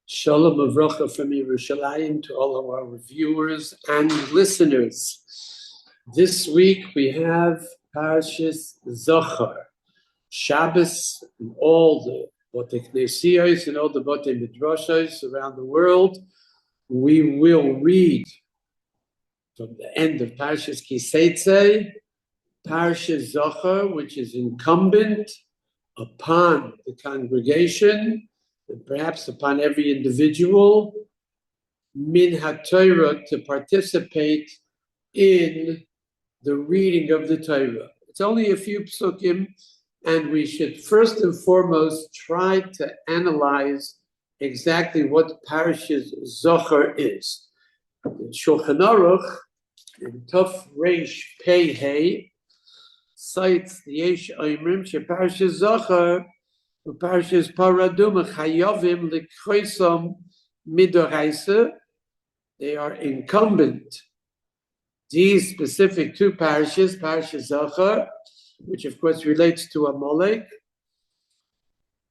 Shalom Avrocha from Yerushalayim to all of our viewers and listeners. This week we have Parshat Zachor, Shabbos, and all the Botei Knesiyos and all the Botei Midrashos around the world. We will read from the end of Parshat Kiseitze, Parshat Zachor, which is incumbent upon the congregation and perhaps upon every individual, min ha-Torah, to participate in the reading of the Torah. It's only a few psukim, and we should first and foremost try to analyze exactly what Parshat Zachor is. In Shulchan Aruch, in Tuf Reish Pei Hey, cites the Yesh Oimrim, she Parshat Zachor, Parshas Paraduma Chayovim Likhoisom Midoraisa. They are incumbent. These specific two parshas, Parshat Zachor, which of course relates to Amalek,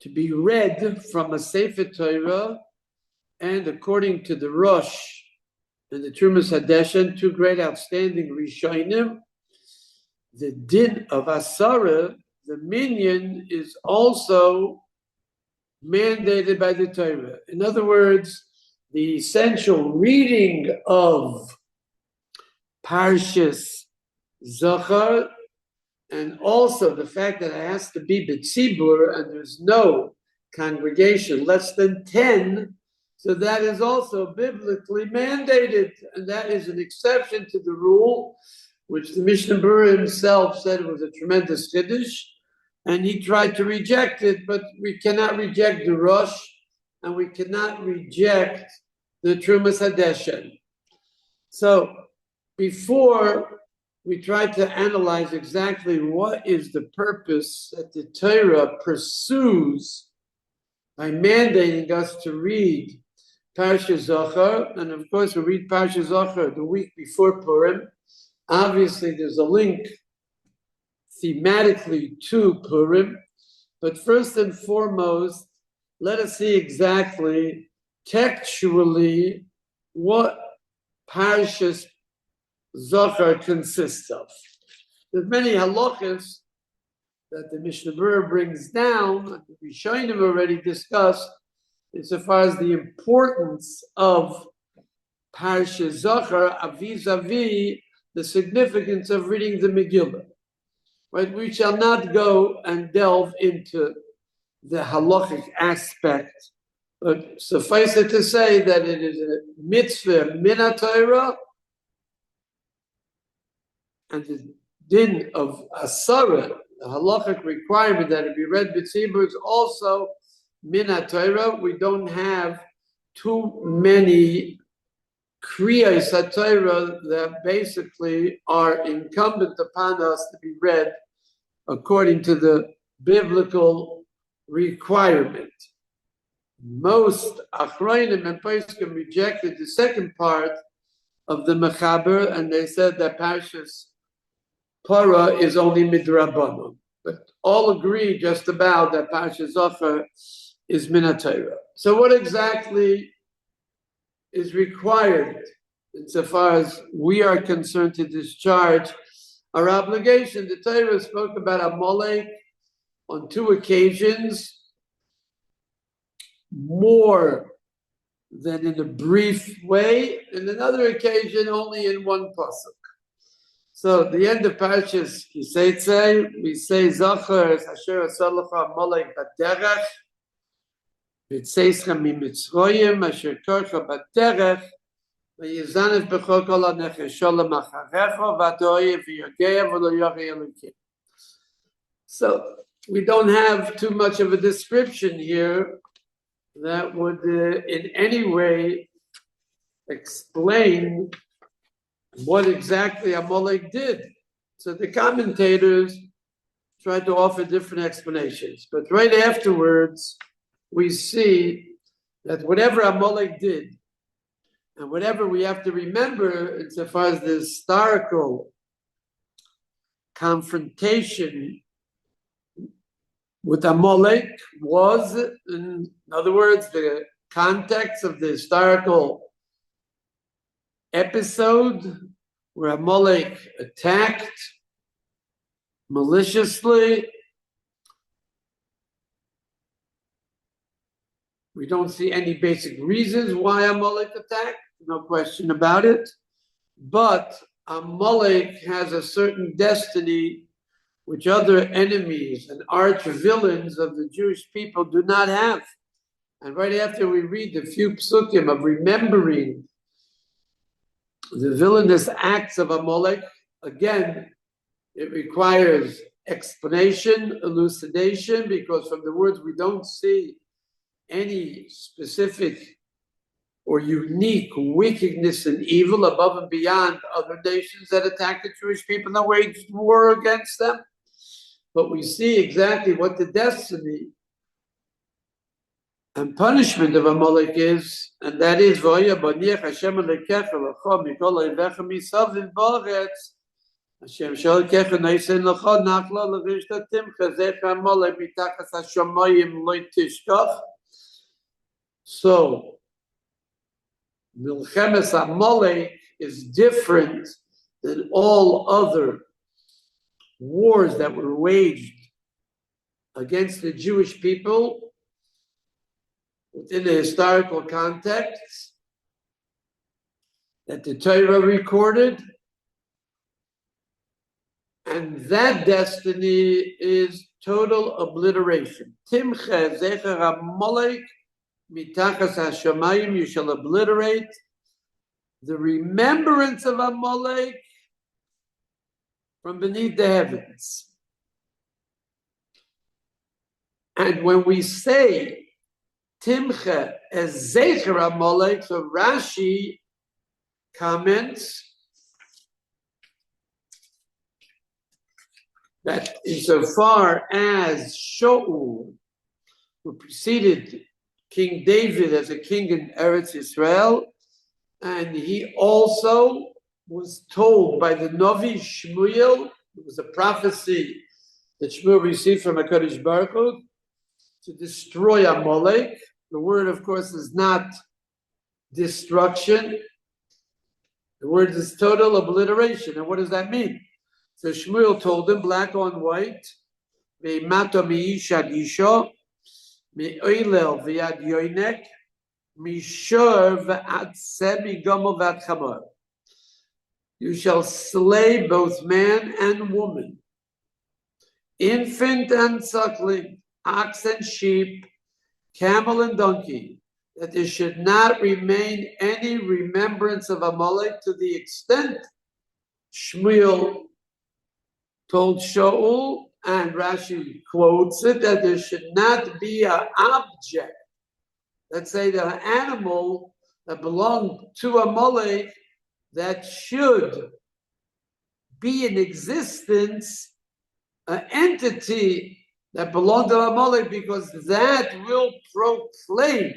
to be read from a Sefer Torah, and according to the Rosh and the Trumas Hadeshen, two great outstanding Rishonim, the din of Asara, the minyan, is also mandated by the Torah. In other words, the essential reading of Parshas Zachor, and also the fact that it has to be b'tzibur and there's no congregation, less than 10, so that is also biblically mandated, and that is an exception to the rule, which the Mishnah Berurah himself said was a tremendous chiddush, and he tried to reject it, but we cannot reject the Rosh, and we cannot reject the Trumas Hadeshen. So before we try to analyze exactly what is the purpose that the Torah pursues by mandating us to read Parshat Zachor, and of course we read Parshat Zachor the week before Purim. Obviously there's a link thematically to Purim, but first and foremost, let us see exactly textually what Parshas Zachor consists of. There's many halachas that the Mishnah Berurah brings down, that the Rishonim already discussed, insofar as the importance of Parshas Zachor vis-a-vis the significance of reading the Megillah. Right? We shall not go and delve into the halachic aspect, but suffice it to say that it is a mitzvah min ha-Torah, and the din of asara, the halachic requirement that it be read b'tzibur, is also min ha-Torah. We don't have too many kriyas ha-Torah that basically are incumbent upon us to be read according to the biblical requirement. Most achronim and poskim rejected the second part of the mechaber, and they said that Parshas Para is only midrabanon. But all agree just about that Parshas Zachor is min ha-Torah. So what exactly is required insofar as we are concerned to discharge our obligation? The Torah spoke about Amalek on two occasions, more than in a brief way, and another occasion only in one pasuk. So at the end of Parshas Kiseitze, we say Zachor es asher asalacha Amalek baderech, v'tzeischa mimitzroyim asher korcha baderech, v'yizanef b'chol kol hanecheshol l'macharecha v'adoyev v'yogea v'lo yorei elokim. So we don't have too much of a description here that would in any way explain what exactly Amalek did. So the commentators tried to offer different explanations. But right afterwards, we see that whatever Amalek did, and whatever we have to remember insofar as the historical confrontation with Amalek was, in other words, the context of the historical episode where Amalek attacked maliciously. We don't see any basic reasons why Amalek attacked, no question about it. But Amalek has a certain destiny which other enemies and arch villains of the Jewish people do not have. And right after we read the few psukim of remembering the villainous acts of Amalek, again, it requires explanation, elucidation, because from the words we don't see any specific or unique wickedness and evil above and beyond other nations that attack the Jewish people and waged war against them. But we see exactly what the destiny and punishment of Amalek is, and that is V'oya baniach Hashem Elokecha l'cha mikol oivecha misaviv ba'aretz Hashem she'Elokecha noisen l'cha nachla l'rishta timcha zecha Amalek mitachas hashamayim lo tishkach. So Milchemes Amalek is different than all other wars that were waged against the Jewish people within the historical context that the Torah recorded, and that destiny is total obliteration. Timche zecher Amalek mitachas hashamayim, you shall obliterate the remembrance of Amalek from beneath the heavens. And when we say Timcha as Zecher Amalek, so Rashi comments that insofar as Shaul, who preceded King David as a king in Eretz Israel, and he also was told by the Novi Shmuel, it was a prophecy that Shmuel received from HaKadosh Baruch Hu, to destroy Amalek. The word, of course, is not destruction. The word is total obliteration. And what does that mean? So Shmuel told him, black on white, Ve'imata mi'ish ad isha, me'oilel v'yad yoinek, mishor v'ad semi gomel v'ad chamor. You shall slay both man and woman, infant and suckling, ox and sheep, camel and donkey, that there should not remain any remembrance of Amalek, to the extent Shmuel told Shaul, and Rashi quotes it, that there should not be an object, let's say the animal that belonged to Amalek, that should be in existence, an entity that belonged to Amalek, because that will proclaim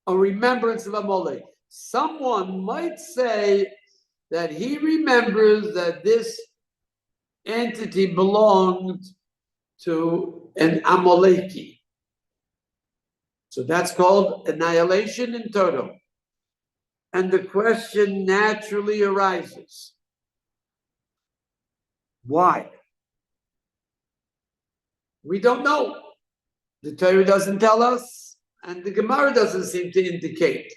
a remembrance of Amalek. Someone might say that he remembers that this entity belonged to an Amaleki. So that's called annihilation in total. And the question naturally arises, why? We don't know. The Torah doesn't tell us, and the Gemara doesn't seem to indicate.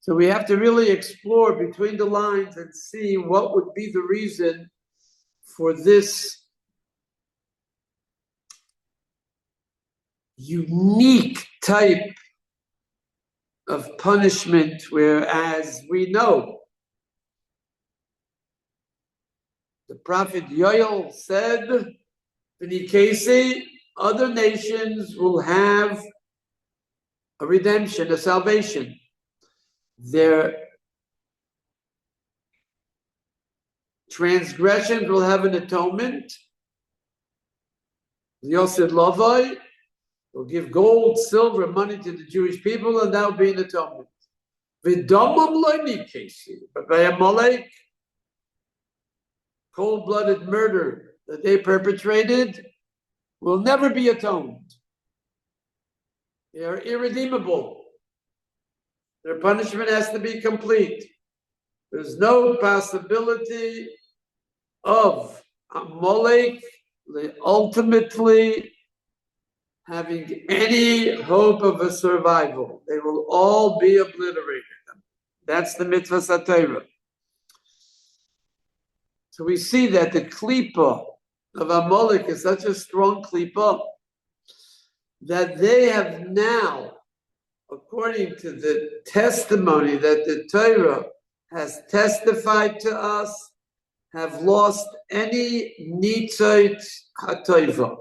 So we have to really explore between the lines and see what would be the reason for this unique type of punishment, whereas we know the prophet Yoel said, B'nikesi, other nations will have a redemption, a salvation. Their transgressions will have an atonement. Yosef Lavai will give gold, silver, money to the Jewish people, and that will be an atonement. But by Amalek, cold-blooded murder that they perpetrated, will never be atoned. They are irredeemable. Their punishment has to be complete. There's no possibility of Amalek ultimately having any hope of a survival. They will all be obliterated. That's the mitzvah satira. So we see that the klipa of Amalek is such a strong klipa that they have now, according to the testimony that the Torah has testified to us, have lost any nitzot hatoiva.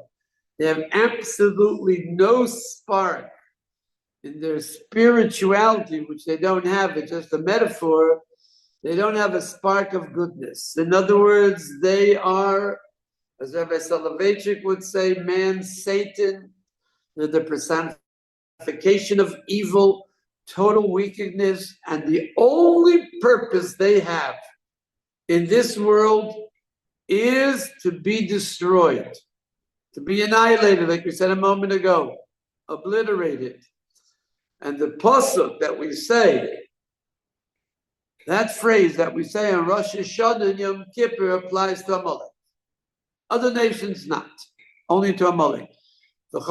They have absolutely no spark in their spirituality, which they don't have. It's just a metaphor. They don't have a spark of goodness. In other words, they are, as Rabbi Soloveitchik would say, man, Satan. They're the personification of evil, total wickedness, and the only purpose they have in this world is to be destroyed, to be annihilated, like we said a moment ago, obliterated. And the pasuk that we say, that phrase that we say on Rosh Hashanah and Yom Kippur applies to Amalek. Other nations not, only to Amalek. And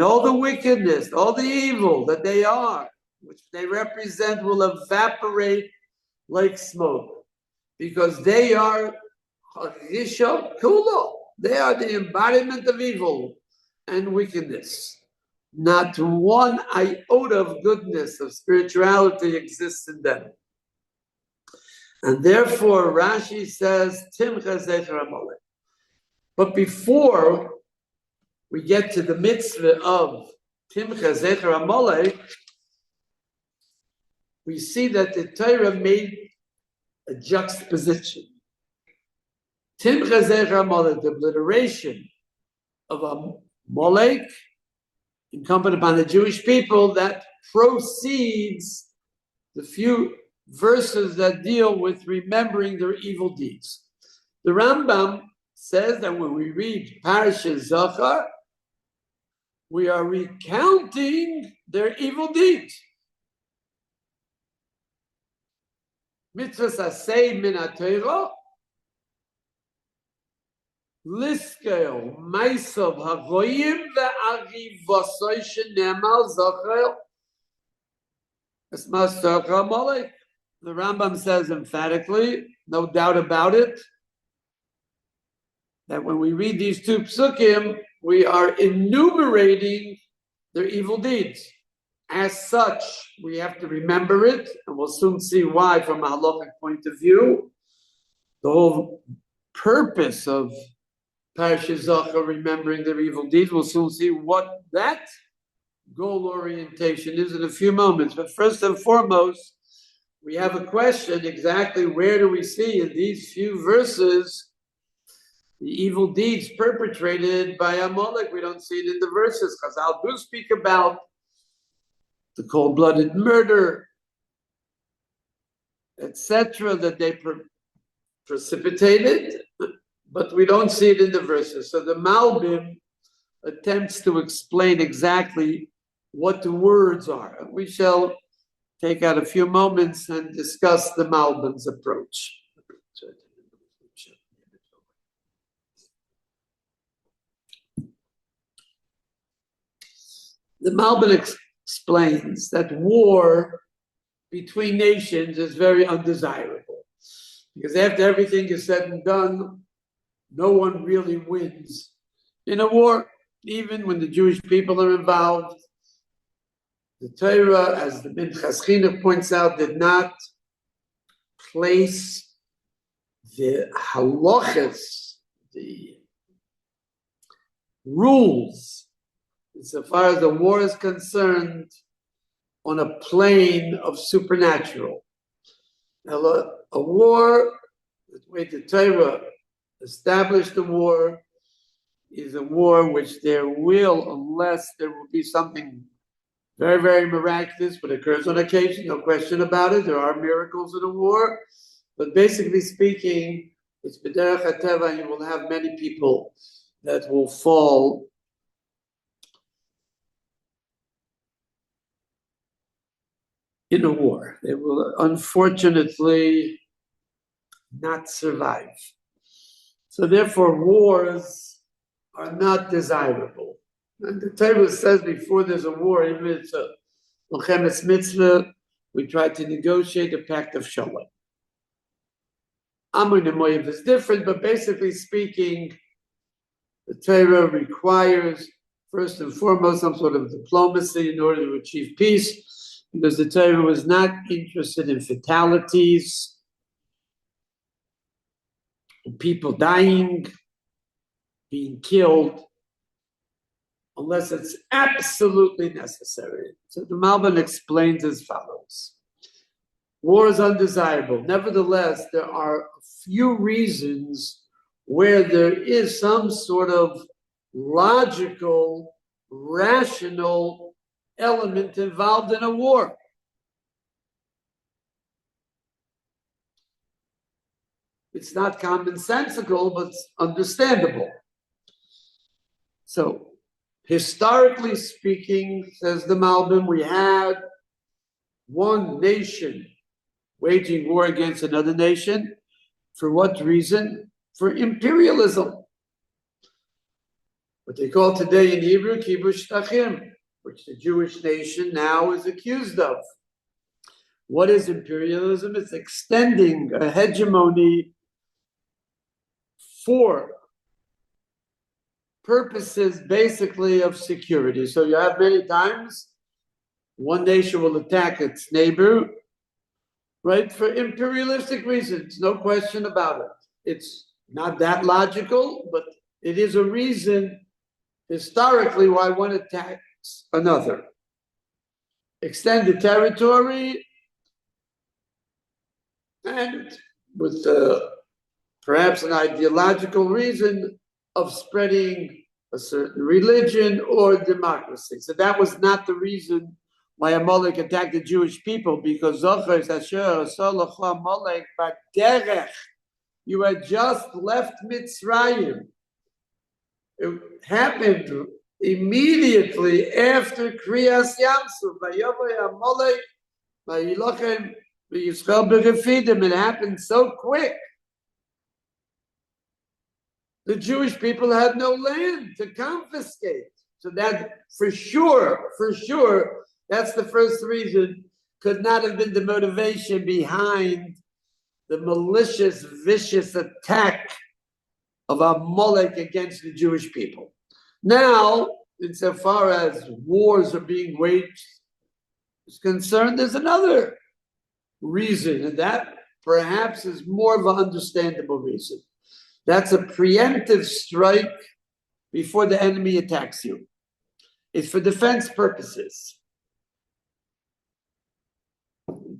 all the wickedness, all the evil that they are, which they represent, will evaporate like smoke, because they are they are the embodiment of evil and wickedness. Not one iota of goodness, of spirituality exists in them. And therefore, Rashi says, Timcha Zecher Amalek. But before we get to the mitzvah of Timcha Zecher Amalek, we see that the Torah made a juxtaposition. Timcha Zecher Amalek, the obliteration of Amalek, incumbent upon the Jewish people, that proceeds the few verses that deal with remembering their evil deeds. The Rambam says that when we read Parshat Zachor, we are recounting their evil deeds. Mitzvahs asay min haTorah, liskeo ma'asav hagoyim ve'arivosoi shenemar Zachor esmas Zachor Amalek. The Rambam says emphatically, no doubt about it, that when we read these two psukim, we are enumerating their evil deeds. As such, we have to remember it, and we'll soon see why from a halachic point of view. The whole purpose of Parshat Zachor, remembering their evil deeds, we'll soon see what that goal orientation is in a few moments. But first and foremost, we have a question: exactly where do we see in these few verses the evil deeds perpetrated by Amalek? We don't see it in the verses. Chazal do speak about the cold-blooded murder, etc., that they precipitated, but we don't see it in the verses. So the Malbim attempts to explain exactly what the words are. We shall take out a few moments and discuss the Malbim's approach. The Malbim explains that war between nations is very undesirable, because after everything is said and done, no one really wins in a war, even when the Jewish people are involved. The Torah, as the Minchas Chinuch points out, did not place the halachas, the rules, so far as the war is concerned, on a plane of supernatural. Now, a war, the way the Torah established the war, is a war which there will, unless there will be something very, very miraculous, but occurs on occasion, no question about it. There are miracles in a war, but basically speaking, It's b'derech hateva, and you will have many people that will fall in a war. They will unfortunately not survive. So therefore, wars are not desirable. And the Torah says before there's a war, even if it's a Milchemes Mitzvah, we try to negotiate a pact of Shalom. Amun and Moav is different, but basically speaking, the Torah requires, first and foremost, some sort of diplomacy in order to achieve peace, because the Torah was not interested in fatalities, people dying, being killed, unless it's absolutely necessary. So the Malbim explains as follows. War is undesirable. Nevertheless, there are a few reasons where there is some sort of logical, rational element involved in a war. It's not commonsensical, but it's understandable. So, historically speaking, says the Malbim, we had one nation waging war against another nation. For what reason? For imperialism. What they call today in Hebrew, kibush shtachim, which the Jewish nation now is accused of. What is imperialism? It's extending a hegemony for purposes basically of security. So you have many times one nation will attack its neighbor, right, for imperialistic reasons, no question about it. It's not that logical, but it is a reason historically why one attacks another. Extend the territory, and with perhaps an ideological reason of spreading a certain religion or democracy. So that was not the reason why Amalek attacked the Jewish people, because Zachor is Asher Salacha Amalek Baderech. You had just left Mitzrayim. It happened immediately after Kriyas Yamsuf. Vayavoy Amalek Vayilochem Vayishchel Berefidim. It happened so quick. The Jewish people had no land to confiscate. So that for sure, that's the first reason, could not have been the motivation behind the malicious, vicious attack of Amalek against the Jewish people. Now, insofar as wars are being waged is concerned, there's another reason, and that perhaps is more of an understandable reason. That's a preemptive strike before the enemy attacks you. It's for defense purposes.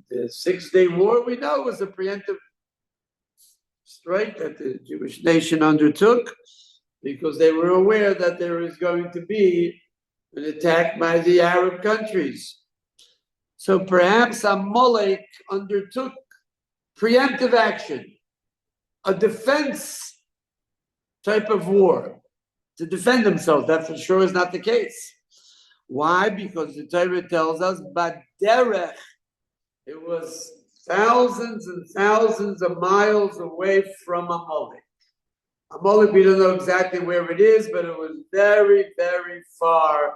The 6-day war, we know, was a preemptive strike that the Jewish nation undertook because they were aware that there is going to be an attack by the Arab countries. So perhaps Amalek undertook preemptive action, a defense type of war, to defend themselves. That for sure is not the case. Why? Because the Torah tells us, Baderech, it was thousands and thousands of miles away from Amalek. Amalek, we don't know exactly where it is, but it was very, very far.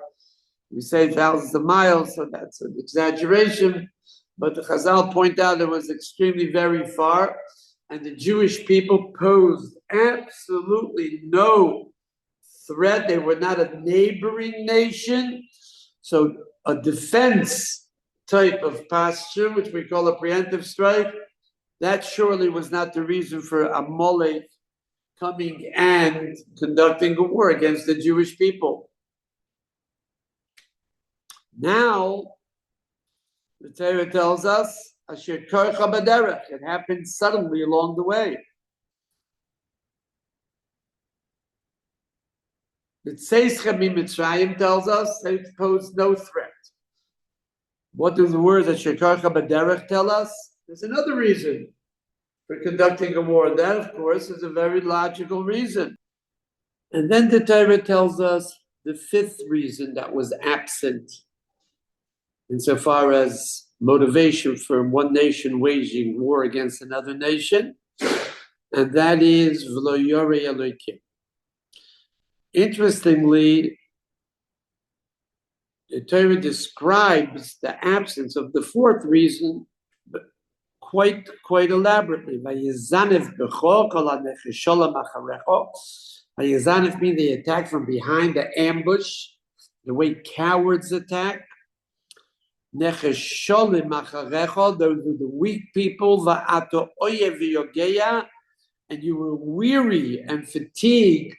We say thousands of miles, so that's an exaggeration. But the Chazal point out it was extremely very far, and the Jewish people posed absolutely no threat. They were not a neighboring nation. So a defense type of posture, which we call a preemptive strike, that surely was not the reason for Amalek coming and conducting a war against the Jewish people. Now, the Torah tells us, Asher Karcha Baderech, it happened suddenly along the way. The Tzeischem Mitzrayim tells us they posed no threat. What do the words Asher Karcha Baderech tell us? There's another reason. for conducting a war. That, of course, is a very logical reason. And then the Torah tells us the fifth reason that was absent insofar as motivation for one nation waging war against another nation, and that is V'lo Yoreh Elokim. Interestingly, the Torah describes the absence of the fourth reason quite elaborately. Vayezanev b'cho kol hanecheshola macharecho. Vayezanev means they attack from behind, the ambush, the way cowards attack. Nechesholim macharecho, those are the weak people. Va'ato oyev v'yogeya, and you were weary and fatigued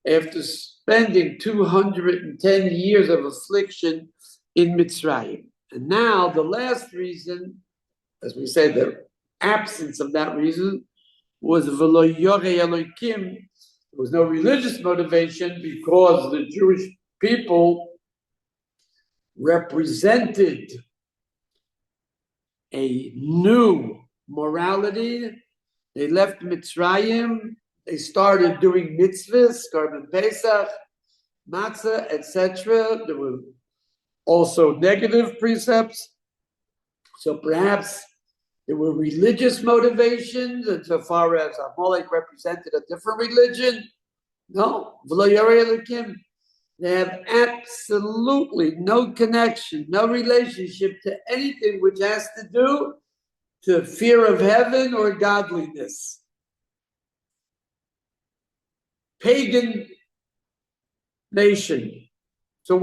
after spending 210 years of affliction in Mitzrayim. And now the last reason, as we said, the absence of that reason was V'lo Yoreh Elokim. There was no religious motivation because the Jewish people represented a new morality. They left Mitzrayim. They started doing mitzvahs, Korban Pesach, Matzah, etc. There were also negative precepts. So perhaps there were religious motivations, and so far as Amalek represented a different religion. No, V'lo Yoreh Elokim. They have absolutely no connection, no relationship to anything which has to do to fear of heaven or godliness. Pagan nation. So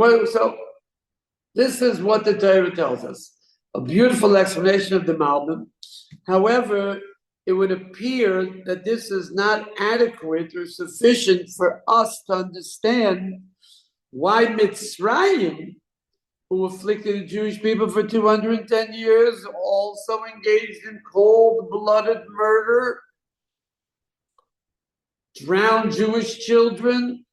this is what the Torah tells us. A beautiful explanation of the Malbim. However, it would appear that this is not adequate or sufficient for us to understand why Mitzrayim, who afflicted the Jewish people for 210 years, also engaged in cold-blooded murder, drowned Jewish children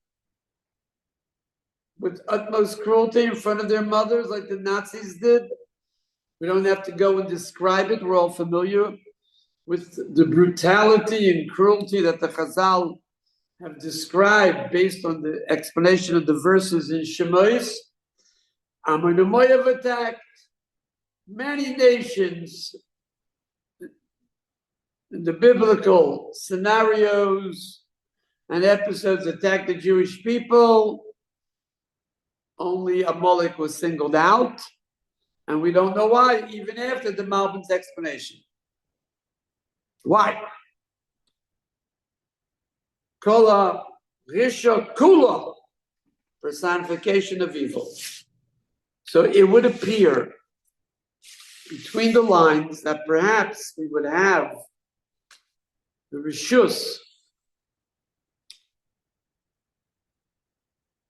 with utmost cruelty in front of their mothers like the Nazis did. We don't have to go and describe it. We're all familiar with the brutality and cruelty that the Chazal have described based on the explanation of the verses in Shemos. Ammon and Moav attacked many nations in the biblical scenarios and episodes attacked the Jewish people. Only Amalek was singled out, and we don't know why, even after the Malbim's explanation. Why? Kola Risha Kula, personification of evil. So it would appear between the lines that perhaps we would have the Rishus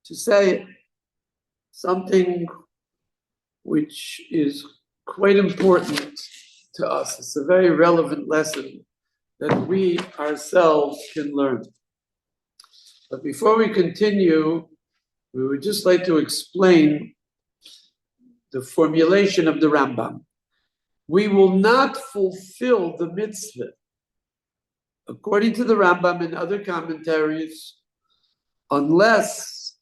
to say something which is quite important to us. It's a very relevant lesson that we ourselves can learn. But before we continue, we would just like to explain the formulation of the Rambam. We will not fulfill the mitzvah, according to the Rambam and other commentaries, unless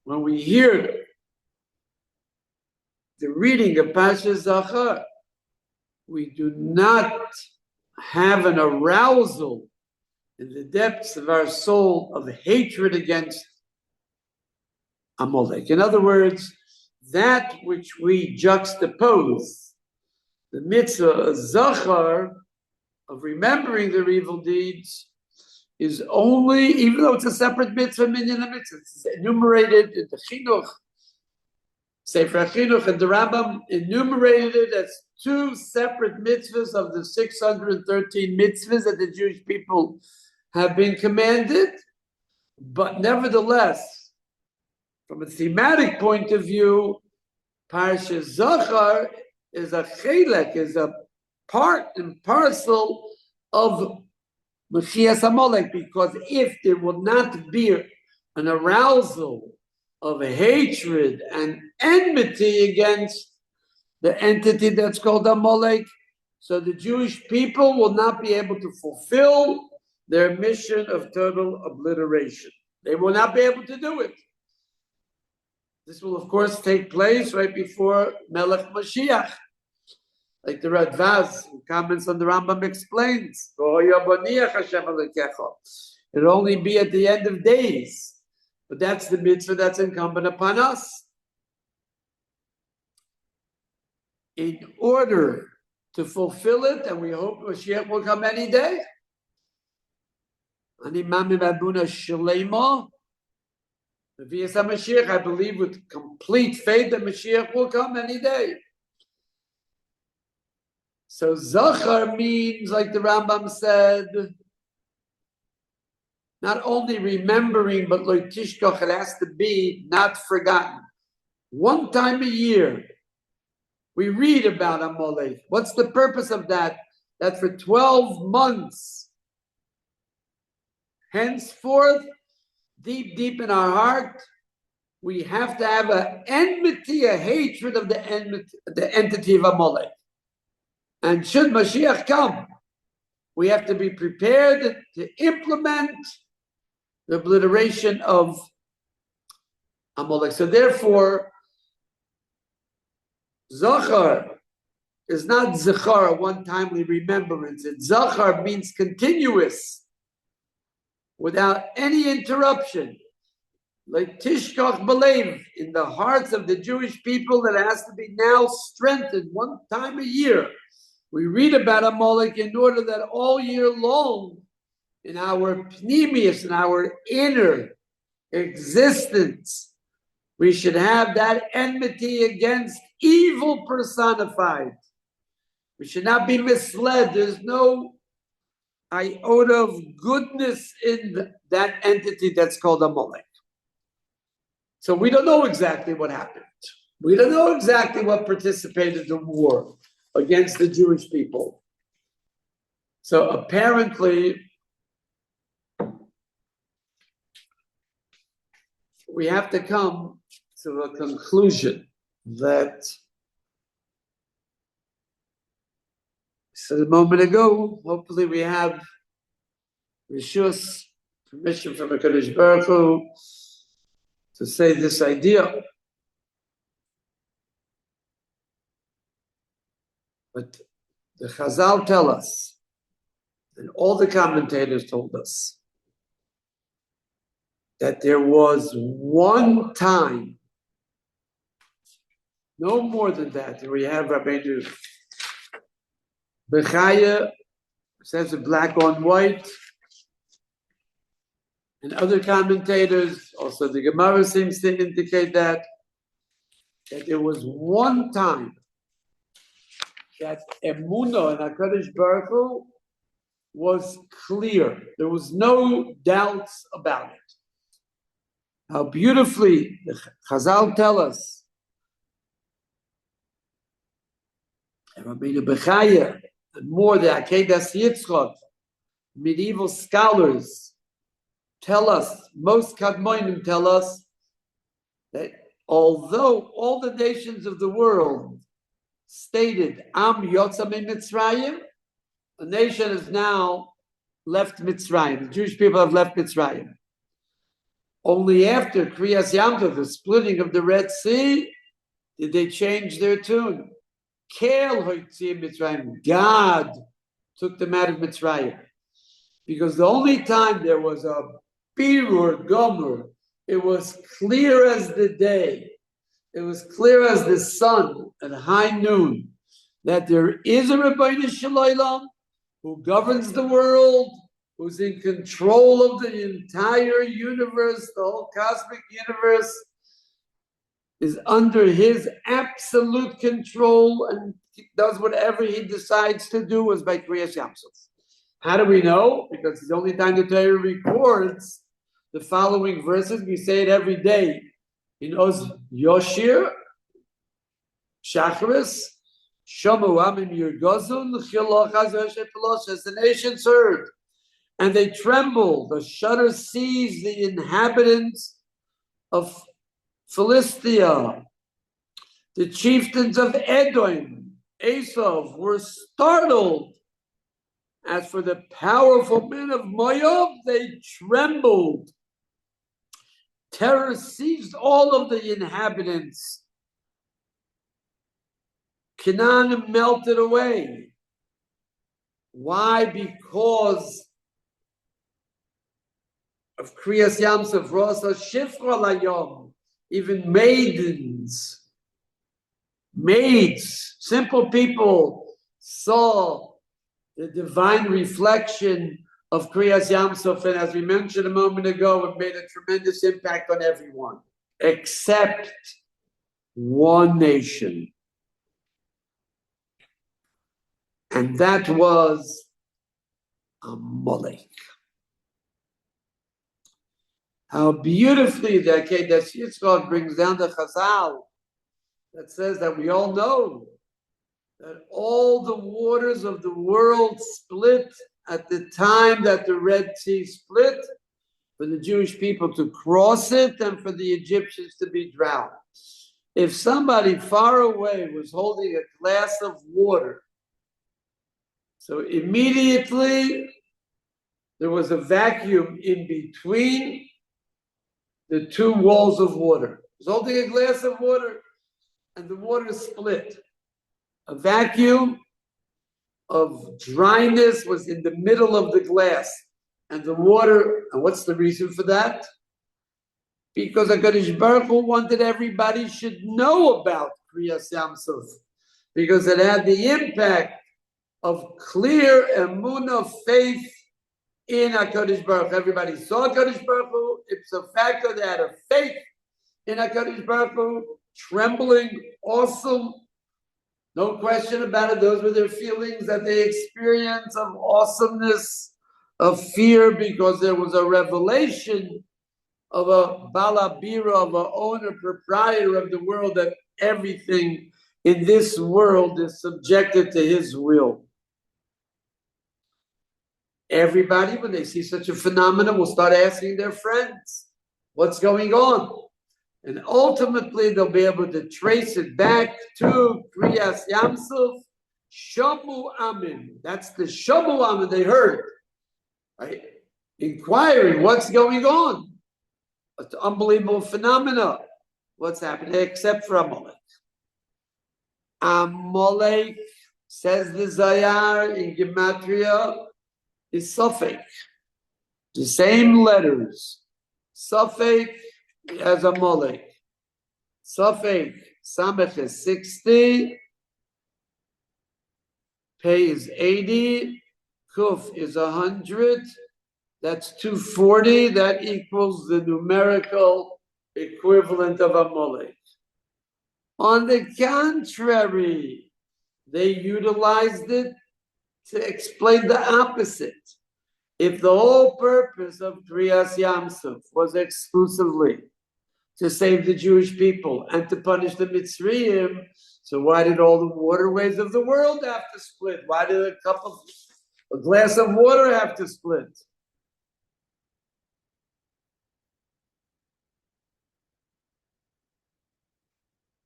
when we hear the reading of Parshat Zachor, we do not have an arousal in the depths of our soul of hatred against Amalek. In other words, that which we juxtapose, the mitzvah of Zachor, of remembering their evil deeds, is only, even though it's a separate mitzvah, minyan mitzvah, it's enumerated in the Chinuch, Sefer Chinuch, and the Rambam enumerated it as two separate mitzvahs of the 613 mitzvahs that the Jewish people have been commanded. But nevertheless, from a thematic point of view, Parshat Zachor is a chelek, is a part and parcel of Mashiach Amalek, because if there will not be an arousal of hatred and enmity against the entity that's called Amalek, So the Jewish people will not be able to fulfill their mission of total obliteration. They will not be able to do it. This will, of course, take place right before Melech Mashiach. Like the Radvaz, who comments on the Rambam, explains, it'll only be at the end of days. But that's the mitzvah that's incumbent upon us. In order to fulfill it, and we hope Mashiach will come any day. I believe with complete faith that Mashiach will come any day. So Zachor means, like the Rambam said, not only remembering, but lo tishkoch, it has to be not forgotten. One time a year, we read about Amalek. What's the purpose of that? That for 12 months, henceforth, deep, deep in our heart, we have to have an enmity, a hatred of the entity of Amalek. And should Mashiach come, we have to be prepared to implement the obliteration of Amalek. So therefore, Zachor is not Zachor, a one-timely remembrance. Zachor means continuous, without any interruption. Like Tishkoch Belev, in the hearts of the Jewish people, that has to be now strengthened one time a year. We read about Amalek in order that all year long, in our pneumius, in our inner existence, we should have that enmity against evil personified. We should not be misled. There's no iota of goodness in that entity that's called Amalek. So we don't know exactly what happened. We don't know exactly what participated in war against the Jewish people. So apparently, we have to come to a conclusion that, I said a moment ago, hopefully we have Rishus, permission from HaKadosh Baruch Hu, to say this idea. But the Chazal tell us, and all the commentators told us, that there was one time, no more than that, and we have Rabbeinu Bechaya, says it black on white, and other commentators, also the Gemara seems to indicate that there was one time that Emunah and HaKadosh Baruch Hu was clear. There was no doubts about it. How beautifully the Chazal tell us, and Rabbeinu Bechaya, and more the Akedas Yitzchak, medieval scholars tell us, most Kadmonim tell us, that although all the nations of the world stated, Am Yotzam in Mitzrayim, a nation has now left Mitzrayim. The Jewish people have left Mitzrayim. Only after Kriyas Yamtov, the splitting of the Red Sea, did they change their tune. Kel Hoitzim Mitzrayim. God took them out of Mitzrayim. Because the only time there was a Birur Gomer, it was clear as the day. It was clear as the sun at high noon that there is a Rebbeinu Shalom who governs the world, who's in control of the entire universe, the whole cosmic universe is under his absolute control, and he does whatever he decides to do as by Kriyas Yamsuf. How do we know? Because it's the only time the Torah records the following verses. We say it every day. In Oz Yoshir, Shacharis, Shomu Amim Yirgozun, as the nations heard, and they trembled. The shudder seized the inhabitants of Philistia, the chieftains of Edom. Esav were startled. As for the powerful men of Moab, they trembled. Terror seized all of the inhabitants. Canaan melted away. Why? Because of Kriyas Yamsuf, Rosa Shifra Layom, even maids, simple people saw the divine reflection of Kriyas Yamsuf, and as we mentioned a moment ago, it made a tremendous impact on everyone, except one nation. And that was Amalek. How beautifully the Akedah Yitzchak brings down the Chazal that says that we all know that all the waters of the world split at the time that the Red Sea split, for the Jewish people to cross it and for the Egyptians to be drowned. If somebody far away was holding a glass of water, so immediately there was a vacuum in between the two walls of water. He was holding a glass of water and the water split. A vacuum of dryness was in the middle of the glass. And the water, and what's the reason for that? Because HaKadosh Baruch Hu wanted everybody should know about Kriyas Yamsuf, because it had the impact of clear emunah, faith in HaKadosh Baruch Hu. Everybody saw HaKadosh Baruch Hu. It's a fact that they had a faith in HaKadosh Baruch Hu, trembling, awesome. No question about it. Those were their feelings that they experienced of awesomeness, of fear, because there was a revelation of a balabira, of an owner, proprietor of the world, that everything in this world is subjected to his will. Everybody, when they see such a phenomenon, will start asking their friends, what's going on? And ultimately, they'll be able to trace it back to Kriyas Yamsuf, Shamu Amin. That's the Shamu Amin they heard, right? Inquiring, what's going on? It's an unbelievable phenomena. What's happening, except for Amalek. Amalek, says the Zayar in Gematria, is Suffolk. The same letters. Suffolk as Amalek. Suffolk, Samech is 60. Pei is 80. Kuf is 100. That's 240. That equals the numerical equivalent of Amalek. On the contrary, they utilized it to explain the opposite. If the whole purpose of Kriyas Yamsuf was exclusively to save the Jewish people and to punish the Mitzrayim, so why did all the waterways of the world have to split? Why did a glass of water have to split?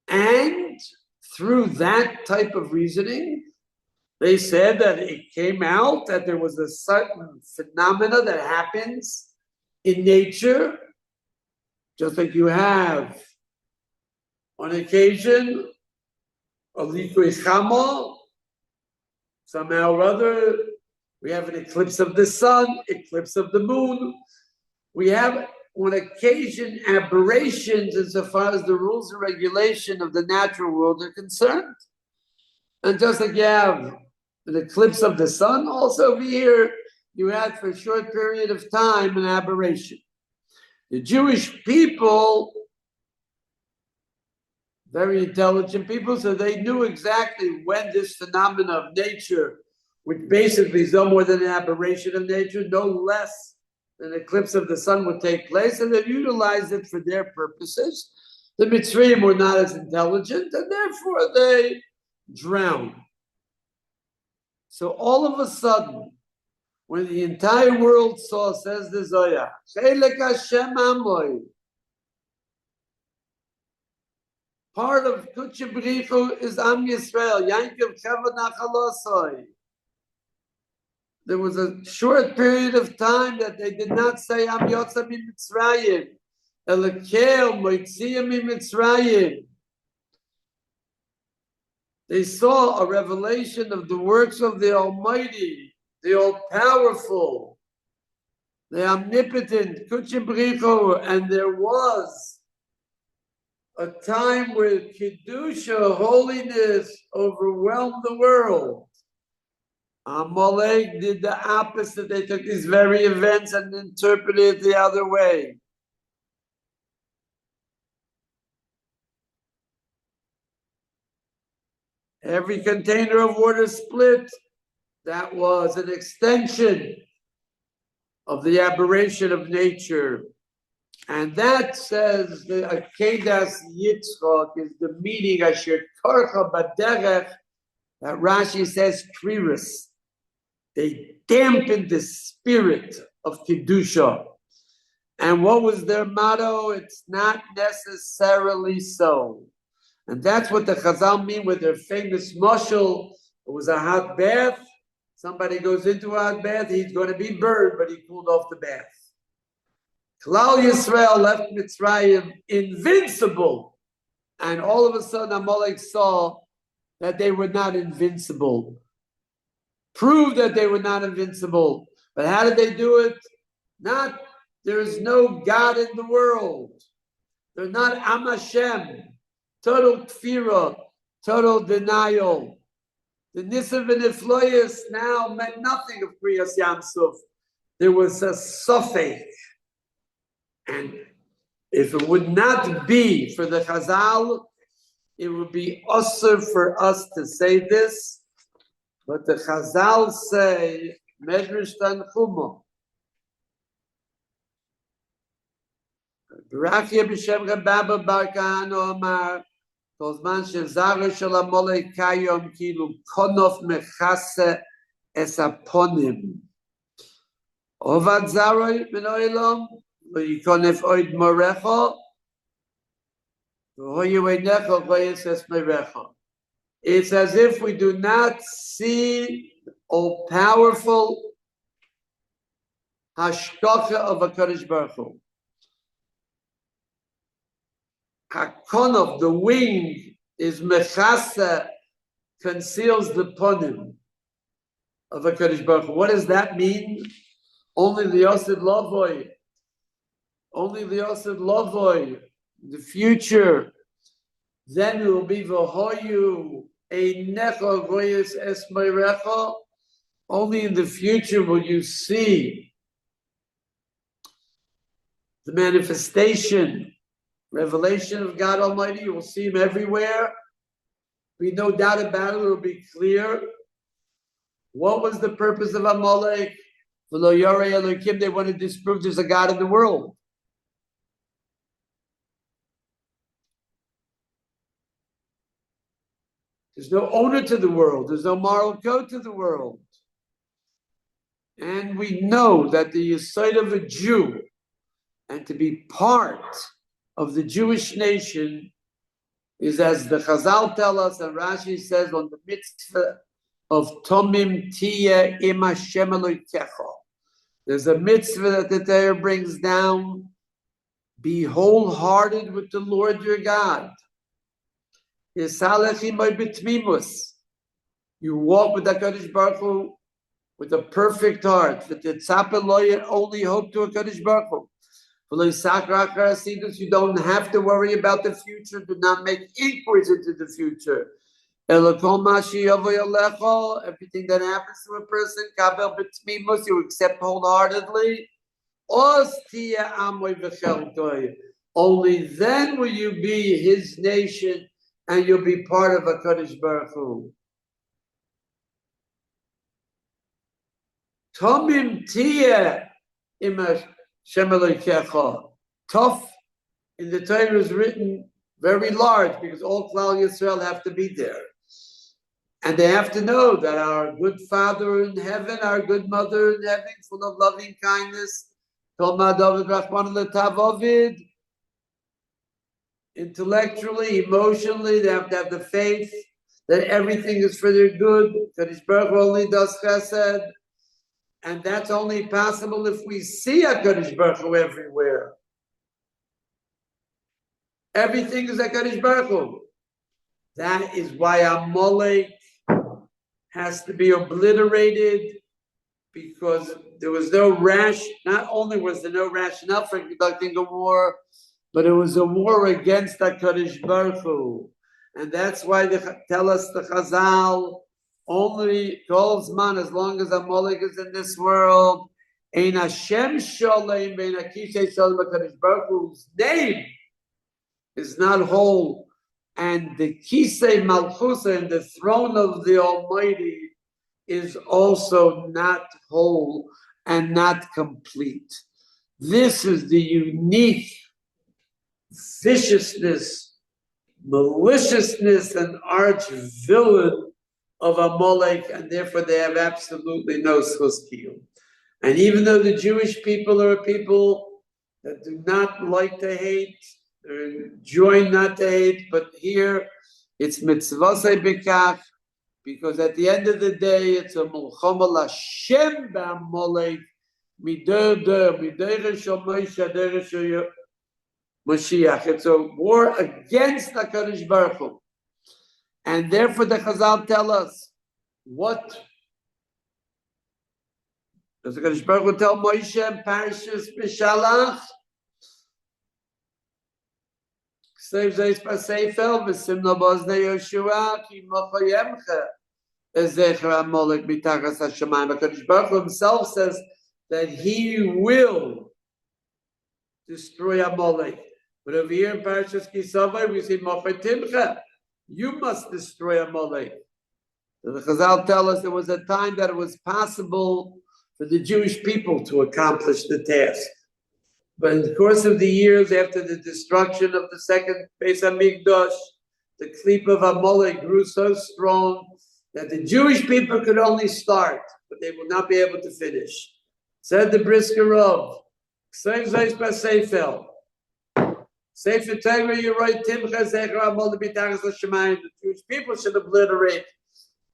And through that type of reasoning, they said that it came out that there was a certain phenomena that happens in nature, just like you have on occasion a liquid chama, somehow or other, we have an eclipse of the sun, eclipse of the moon. We have on occasion aberrations insofar as the rules and regulation of the natural world are concerned. And just like you have an eclipse of the sun, also over here, you had for a short period of time an aberration. The Jewish people, very intelligent people, so they knew exactly when this phenomena of nature, which basically is no more than an aberration of nature, no less than an eclipse of the sun, would take place, and they utilized it for their purposes. The Mitzrayim were not as intelligent, and therefore they drowned. So all of a sudden, when the entire world saw, says the Zohar, Chelek Hashem Amoy, Part of Kutshe B'richu is Am Yisrael. Yankiv Cheva Nachalosoi. There was a short period of time that they did not say Am Yotza Mitzrayim. Elokeo Moitzia Mitzrayim. They saw a revelation of the works of the Almighty, the All-Powerful, the Omnipotent, Kutshe B'richu, and there was a time where Kedusha, holiness, overwhelmed the world. Amalek did the opposite. They took these very events and interpreted it the other way. Every container of water split. That was an extension of the aberration of nature. And that says the Akedas Yitzchak is the meaning Asher Korcha Baderech that Rashi says Kriris. They dampened the spirit of Kedusha. And what was their motto? It's not necessarily so. And that's what the Chazal mean with their famous mashal. It was a hot bath. Somebody goes into a hot bath, he's going to be burned, but he cooled off the bath. Klal Yisrael left Mitzrayim invincible. And all of a sudden Amalek saw that they were not invincible. Proved that they were not invincible. But how did they do it? Not, there is no God in the world. They're not Am Hashem. Total kfira, total denial. The Nisav and Ifloyas now meant nothing of Kriyas Yamsuf. There was a suffix. And if it would not be for the Chazal, it would be usher for us to say this. But the Chazal say, Medrash Tanchuma. Berachia b'shem Rabba Bar Kahana Omar, Tozman shezara shel Amalek kayom kilu konof mechase es aponim. Ovad zaroi min oilom, lo yikonef oid morecho, v'hoyu einecho v'yes es merecho. It's as if we do not see all-powerful hashkacha of HaKadosh Baruch Hu. Hakonov, the wing, is mechasa, conceals the ponim of HaKadosh Baruch Hu. What does that mean? Only the Yosid Lavoy. Only the Yosid Lavoy. The future. Then it will be v'hoyu einecha goyes es meirecha. Only in the future will you see the manifestation, revelation of God Almighty. You will see Him everywhere. Be no doubt about it. It will be clear. What was the purpose of Amalek? V'lo yorei Elokim. They wanted to disprove there's a God in the world. There's no owner to the world. There's no moral code to the world. And we know that the yesod of a Jew and to be part of the Jewish nation is, as the Chazal tell us, and Rashi says, on the mitzvah of Tomim Tiyeh Im Hashem Elokecha. There's a mitzvah that the Torah brings down. Be wholehearted with the Lord your God. You walk with HaKadosh Baruch Hu with a perfect heart. Only hope to HaKadosh Baruch Hu. You don't have to worry about the future. Do not make inquiries into the future. Everything that happens to a person, you accept wholeheartedly. Only then will you be His nation and you'll be part of HaKadosh Baruch Hu. Tomim tiyeh im Hashem Elokecha. Tough in the Torah is written very large because all Klal Yisrael have to be there. And they have to know that our good Father in heaven, our good Mother in heaven, full of loving kindness, Tol Ma David Rachman L'Tav Ovid, intellectually, emotionally. They have to have the faith that everything is for their good. Kadosh Baruch Hu only does chesed. And that's only possible if we see HaKadosh Baruch Hu everywhere. Everything is HaKadosh Baruch Hu. That is why Amalek has to be obliterated, because there was no not only was there no rationale for conducting a war, but it was a war against HaKadosh Baruch Hu. And that's why they tell us the Chazal, only Golzman, as long as Amalek is in this world, Ein Hashem Sholem, Ein Akishay Sholem, HaKadosh Baruch Hu's name is not whole. And the Kisei Malchusa, and the throne of the Almighty, is also not whole and not complete. This is the unique viciousness, maliciousness, and arch villain of Amalek, and therefore they have absolutely no schus. And even though the Jewish people are a people that do not like to hate, or enjoy not to hate, but here it's mitzvasei b'kach, because at the end of the day it's a mulchama l'Hashem b'Amalek midor shel Moshe derech Mashiach. It's a war against HaKadosh Baruch Hu. And therefore the Chazal tell us, what does HaKadosh Baruch Hu tell Moshe in Parshas Mishalach? Save Zeis Pasefel, V'simna Boznei Yoshua, Ki Mochayemcha, Ezecher Amalek Mitachas HaShamayim. HaKadosh Baruch Hu himself says that he will destroy Amalek. But over here in Parshas Kisavai, we see Mochatimcha, you must destroy Amalek. So the Chazal tell us there was a time that it was possible for the Jewish people to accomplish the task. But in the course of the years after the destruction of the second Beis Hamikdash, the Klip of Amalek grew so strong that the Jewish people could only start, but they will not be able to finish. Said the Brisker Rav, K'seif Zeis Basefel, Sefer Torah, you write Timcha Zecher Amalek B'Tachas L'Shemayim. The Jewish people should obliterate.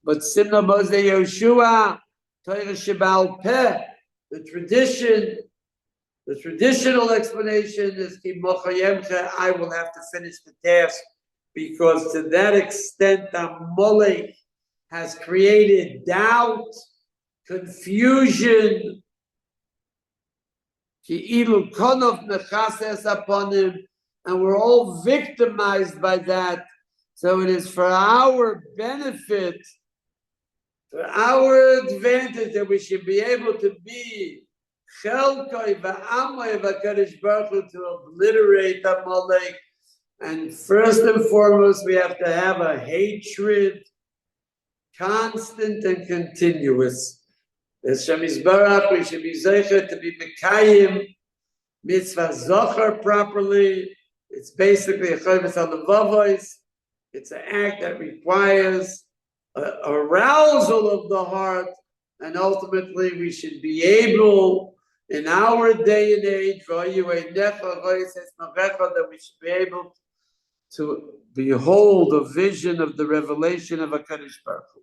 But Simna Boznei Yoshua, Torah Shebal Peh, the traditional explanation is Ki Mochayemcha, I will have to finish the task, because to that extent Amalek has created doubt, confusion, Ki Ilu Konov Mechases upon him, and we're all victimized by that. So it is for our benefit, for our advantage, that we should be able to be Chelkoi v'Amoi v'Kadosh Baruch Hu, to obliterate Amalek. And first and foremost, we have to have a hatred, constant and continuous. As Shem Yisbarach, we should be zeicher to be Mekayim Mitzvah Zachor properly. It's basically a chayvus halavavos. It's an act that requires arousal of the heart, and ultimately we should be able, in our day and age, that we should be able to behold a vision of the revelation of HaKadosh Baruch Hu.